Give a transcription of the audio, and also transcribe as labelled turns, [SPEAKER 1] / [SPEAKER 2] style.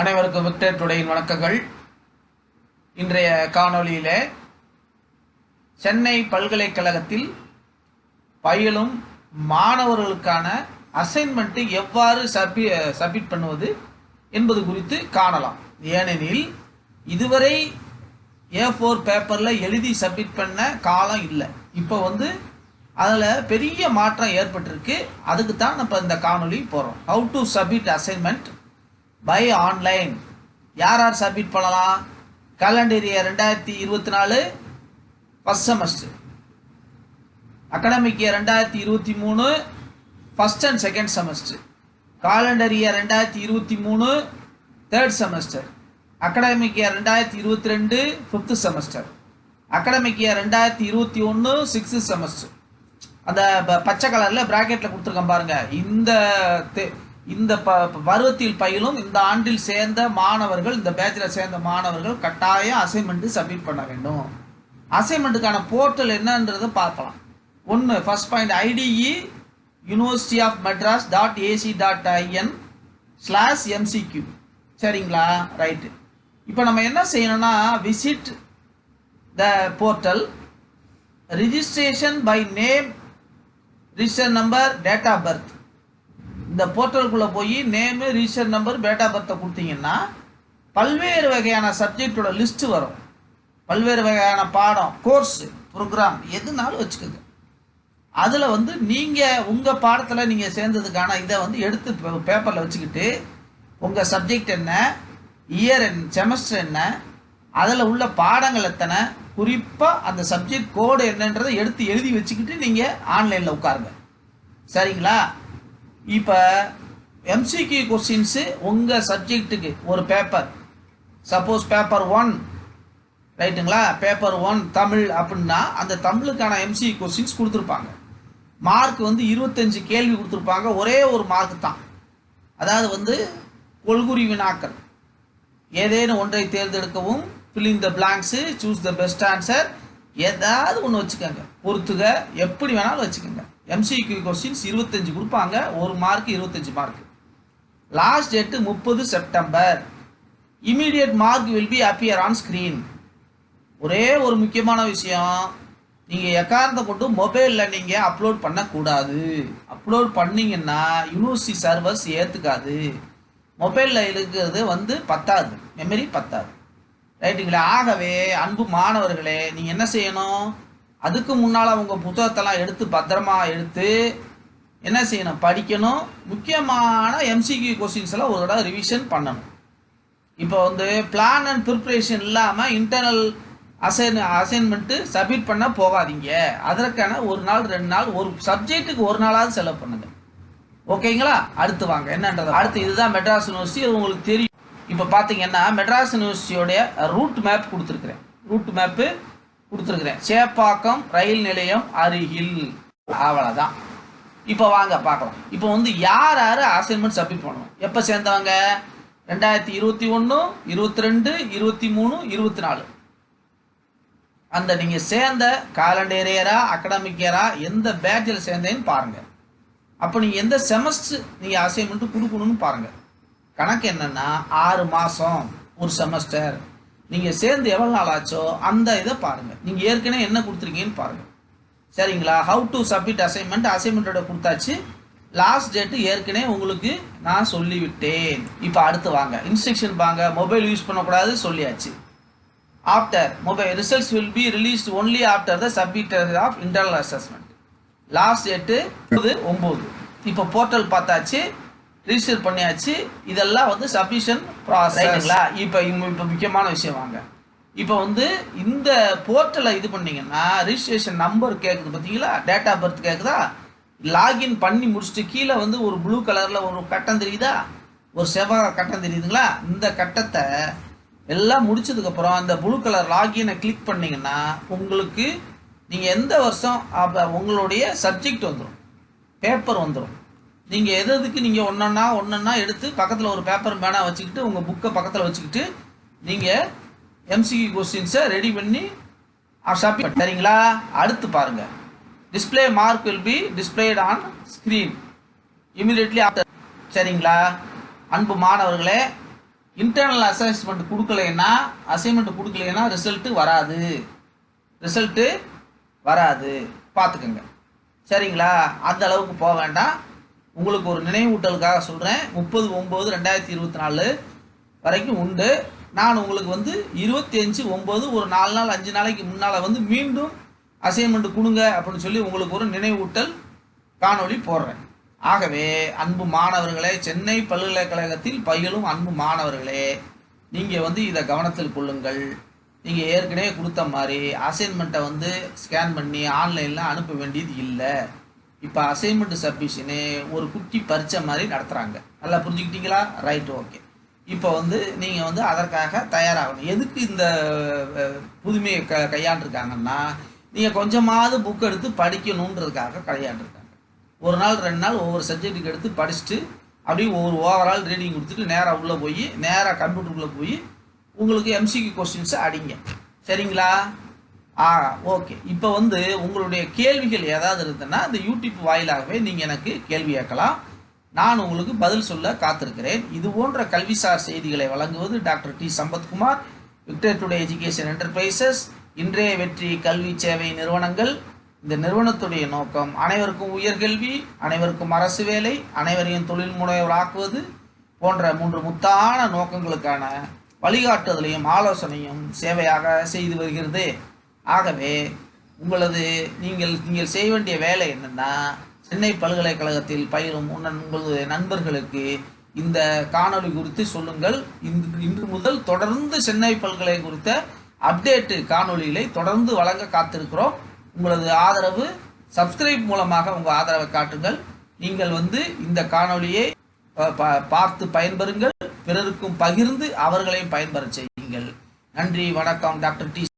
[SPEAKER 1] அனைவருக்கும் விக்டர் டுடேயின் வணக்கங்கள். இன்றைய காணொளியிலே சென்னை பல்கலைக்கழகத்தில் பயிலும் மாணவர்களுக்கான அசைன்மெண்ட்டை எவ்வாறு சப்மிட் பண்ணுவது என்பது குறித்து காணலாம். ஏனெனில் இதுவரை A4 பேப்பரில் எழுதி சப்மிட் பண்ண காலம் இல்லை. இப்போ அதில் பெரிய மாற்றம் ஏற்பட்டிருக்கு. அதுக்கு தான் நம்ம இந்த காணொளி போகிறோம். How to submit assignment by online. யார் சப்மிட் பண்ணலாம்? Calendar year 2024 first semester, academic year 2023 first and second semester, calendar year 2023 third semester, academic year 2022 fifth semester, academic year 2021 sixth semester. அந்த பச்சை கலரில் பிராக்கெட்டில் கொடுத்துருக்கேன் பாருங்க. இந்த பருவத்தில் பயிலும் இந்த ஆண்டில் சேர்ந்த மாணவர்கள், இந்த பேட்சில் சேர்ந்த மாணவர்கள் கட்டாயம் அசைன்மெண்ட் சப்மிட் பண்ண வேண்டும். அசைன்மெண்ட்டுக்கான போர்ட்டல் என்னன்றதை பார்க்கலாம். ஒன்று, ஃபர்ஸ்ட் பாயிண்ட், IDE universityofmadras.ac.in/MCQ. சரிங்களா? ரைட்டு. இப்போ நம்ம என்ன செய்யணும்னா, visit the portal, registration by name, register number, date of birth. இந்த போர்ட்டலுக்குள்ளே போய் name, register number, date of பர்த்தை கொடுத்தீங்கன்னா பல்வேறு வகையான சப்ஜெக்டோட லிஸ்ட்டு வரும். பல்வேறு வகையான பாடம், கோர்ஸ், ப்ரோக்ராம் எதுனாலும் வச்சுக்கோங்க. அதில் நீங்கள் உங்கள் பாடத்தில் நீங்கள் சேர்ந்ததுக்கான இதை எடுத்து பேப்பரில் வச்சுக்கிட்டு உங்கள் சப்ஜெக்ட் என்ன, இயர் என்ன, செமஸ்டர் என்ன, அதில் உள்ள பாடங்கள் எத்தனை, குறிப்பாக அந்த சப்ஜெக்ட் கோடு என்னன்றதை எடுத்து எழுதி வச்சுக்கிட்டு நீங்கள் ஆன்லைனில் உட்காருங்க. சரிங்களா? இப்போ MCQ கொஸ்டின்ஸு உங்கள் சப்ஜெக்ட்டுக்கு ஒரு பேப்பர், சப்போஸ் பேப்பர் 1 ரைட்டுங்களா, பேப்பர் 1 தமிழ் அப்படின்னா அந்த தமிழுக்கான MCQ கொஸ்டின்ஸ் கொடுத்துருப்பாங்க. மார்க் 25 கேள்வி கொடுத்துருப்பாங்க. ஒரே ஒரு மார்க் தான். அதாவது கொள்குறி வினாக்கள். ஏதேனும் ஒன்றை தேர்ந்தெடுக்கவும், fill in the blanks, choose the best answer, ஏதாவது ஒன்று வச்சுக்கோங்க, பொறுத்துக, எப்படி வேணாலும் வச்சுக்கோங்க. MCQ கொஸ்டின்ஸ் 25 கொடுப்பாங்க. ஒரு mark 25 mark. Last date 30 September. Immediate mark will be appear on screen. ஒரே ஒரு முக்கியமான விஷயம், நீங்கள் எக்காரணத்தை கொண்டு மொபைலில் நீங்கள் அப்லோட் பண்ணக்கூடாது. அப்லோட் பண்ணிங்கன்னா யூனிவர்சிட்டி சர்வர்ஸ் ஏற்றுக்காது. மொபைலில் இருக்கிறது பத்தாது, மெமரி பத்தாது. ரைட்டுங்களா? ஆகவே அன்பு மாணவர்களே, நீங்கள் என்ன செய்யணும், அதுக்கு முன்னால் உங்கள் புத்தகத்தெல்லாம் எடுத்து பத்திரமா எடுத்து என்ன செய்யணும், படிக்கணும். முக்கியமான MCQ கொஸ்டின்ஸ் எல்லாம் ஒரு தடவை ரிவிஷன் பண்ணணும். இப்போ பிளான் அண்ட் ப்ரிப்ரேஷன் இல்லாமல் இன்டர்னல் அசைன்மெண்ட்டு சப்மிட் பண்ண போகாதீங்க. அதற்கான ஒரு நாள் 2 நாள், ஒரு சப்ஜெக்ட்டுக்கு ஒரு நாளாவது செலவு பண்ணுங்க. ஓகேங்களா? அடுத்து வாங்க என்னன்றது. அடுத்து இதுதான் மெட்ராஸ் யூனிவர்சிட்டி. அது உங்களுக்கு தெரியும். இப்போ பார்த்தீங்கன்னா மெட்ராஸ் யூனிவர்சிட்டியோடைய ரூட் மேப் கொடுத்துருக்குறேன். சேப்பாக்கம் ரயில் நிலையம் அருகில். அவ்வளோதான். இப்போ வாங்க பார்க்கலாம். இப்போ யார் அசைன்மெண்ட் சப்மிட் பண்ணணும், எப்போ சேர்ந்தவங்க? 2021, 22, 23, 24. அந்த நீங்கள் சேர்ந்த காலண்டர் இயரா, அகாடமிக் இயரா, எந்த பேட்சில் சேர்ந்தேன்னு பாருங்கள். அப்போ நீங்கள் எந்த செமஸ்டர் நீங்கள் அசைன்மெண்ட்டு கொடுக்கணும்னு பாருங்கள். கணக்கு என்னென்னா 6 மாதம் ஒரு செமஸ்டர். நீங்கள் சேர்ந்து எவ்வளோ நாள் ஆச்சோ அந்த இதை பாருங்கள். நீங்கள் ஏற்கனவே என்ன கொடுத்துருக்கீங்கன்னு பாருங்கள். சரிங்களா? ஹவு டு சப்மிட் அசைன்மெண்ட்டோட கொடுத்தாச்சு. லாஸ்ட் டேட்டு ஏற்கனவே உங்களுக்கு நான் சொல்லிவிட்டேன். இப்போ அடுத்து வாங்க, இன்ஸ்ட்ரக்ஷன் வாங்க. மொபைல் யூஸ் பண்ணக்கூடாது சொல்லியாச்சு. After mobile results will be released only after the submitter of internal assessment. Last date 9. இப்போ போர்ட்டல் பார்த்தாச்சு, ரிஜிஸ்டர் பண்ணியாச்சு. இதெல்லாம் சப்மிஷன் ப்ராசஸ்ங்களா? இப்போ முக்கியமான விஷயம் வாங்க. இப்போ இந்த போர்ட்டலை இது பண்ணீங்கன்னா ரிஜிஸ்ட்ரேஷன் நம்பர் கேட்குது பார்த்தீங்களா, டேட் ஆஃப் பர்த் கேட்குதா. லாகின் பண்ணி முடிச்சுட்டு கீழே ஒரு ப்ளூ கலரில் ஒரு கட்டம் தெரியுதா, ஒரு செவ்வாய் கட்டம் தெரியுதுங்களா. இந்த கட்டத்தை எல்லாம் முடிச்சதுக்கப்புறம் அந்த ப்ளூ கலர் லாகினை கிளிக் பண்ணிங்கன்னா உங்களுக்கு நீங்கள் எந்த வருஷம் உங்களுடைய சப்ஜெக்ட் வந்துடும், பேப்பர் வந்துடும். நீங்கள் எதுக்கு நீங்கள் ஒன்றா எடுத்து பக்கத்தில் ஒரு பேப்பர் பேனா வச்சுக்கிட்டு உங்கள் புக்கை பக்கத்தில் வச்சுக்கிட்டு நீங்கள் MCQ கொஸ்டின்ஸை ரெடி பண்ணி சப்மிட். சரிங்களா? அடுத்து பாருங்கள், display mark will be displayed on screen immediately after. சரிங்களா? அன்பு மாணவர்களே, இன்டர்னல் அசஸ்மெண்ட் கொடுக்கலைன்னா ரிசல்ட்டு வராது பார்த்துக்கோங்க. சரிங்களா? அந்த அளவுக்கு போக வேண்டாம். உங்களுக்கு ஒரு நினைவூட்டலுக்காக சொல்கிறேன். 30/9/2024 வரைக்கும் உண்டு. நான் உங்களுக்கு 25/9 ஒரு 4 நாள் 5 நாளைக்கு முன்னால் மீண்டும் அசைன்மெண்ட் கொடுங்க அப்படின்னு சொல்லி உங்களுக்கு ஒரு நினைவூட்டல் காணொளி போடுறேன். ஆகவே அன்பு மாணவர்களே, சென்னை பல்கலைக்கழகத்தில் பயிலும் அன்பு மாணவர்களே, நீங்கள் இதை கவனத்தில் கொள்ளுங்கள். நீங்கள் ஏற்கனவே கொடுத்த மாதிரி அசைன்மெண்ட்டை ஸ்கேன் பண்ணி ஆன்லைனில் அனுப்ப வேண்டியது இல்லை. இப்போ அசைன்மெண்ட் சப்மிஷனு ஒரு குட்டி பரீட்சை மாதிரி நடத்துகிறாங்க. நல்லா புரிஞ்சுக்கிட்டீங்களா? Right, okay. இப்போ நீங்கள் அதற்காக தயாராகணும். எதுக்கு இந்த புதுமையை கையாண்டிருக்காங்கன்னா, நீங்கள் கொஞ்சமாவது புக் எடுத்து படிக்கணுன்றதுக்காக கையாண்டிருக்காங்க. ஒரு நாள் 2 நாள் ஒவ்வொரு சப்ஜெக்ட்டுக்கு எடுத்து படிச்சுட்டு அப்படியே ஒவ்வொரு ஓவரால் ரீடிங் கொடுத்துட்டு நேராக உள்ளே போய் நேராக கம்ப்யூட்டருக்குள்ளே போய் உங்களுக்கு எம்சிக்யூ கொஸ்டின்ஸை அடிங்க. சரிங்களா? ஓகே. இப்போ உங்களுடைய கேள்விகள் ஏதாவது இருந்ததுன்னா இந்த யூடியூப் வாயிலாகவே நீங்கள் எனக்கு கேள்வி கேட்கலாம். நான் உங்களுக்கு பதில் சொல்ல காத்திருக்கிறேன். இது போன்ற கல்விசார் செய்திகளை வழங்குவது doctor D Sampathkumar, Victor today education enterprises, இன்றைய வெற்றி கல்வி சேவை நிறுவனங்கள். இந்த நிறுவனத்துடைய நோக்கம் அனைவருக்கும் உயர்கல்வி, அனைவருக்கும் அரசு வேலை, அனைவரையும் தொழில் முனைவராக்குவது போன்ற 3 முத்தான நோக்கங்களுக்கான வழிகாட்டுதலையும் ஆலோசனையும் சேவையாக செய்து வருகிறது. ஆகவே நீங்கள் செய்ய வேண்டிய வேலை என்னன்னா, சென்னை பல்கலைக்கழகத்தில் பயிலும் உங்களது நண்பர்களுக்கு இந்த காணொளி குறித்து சொல்லுங்கள். இன்று முதல் தொடர்ந்து சென்னை பல்கலை குறித்த அப்டேட்டு காணொளிகளை தொடர்ந்து வழங்க காத்திருக்கிறோம். உங்களது ஆதரவு, சப்ஸ்கிரைப் மூலமாக உங்கள் ஆதரவை காட்டுங்கள். நீங்கள் இந்த காணொளியை பார்த்து பயன்பெறுங்கள். பிறருக்கும் பகிர்ந்து அவர்களையும் பயன்பெற செய்யுங்கள். நன்றி, வணக்கம். Doctor D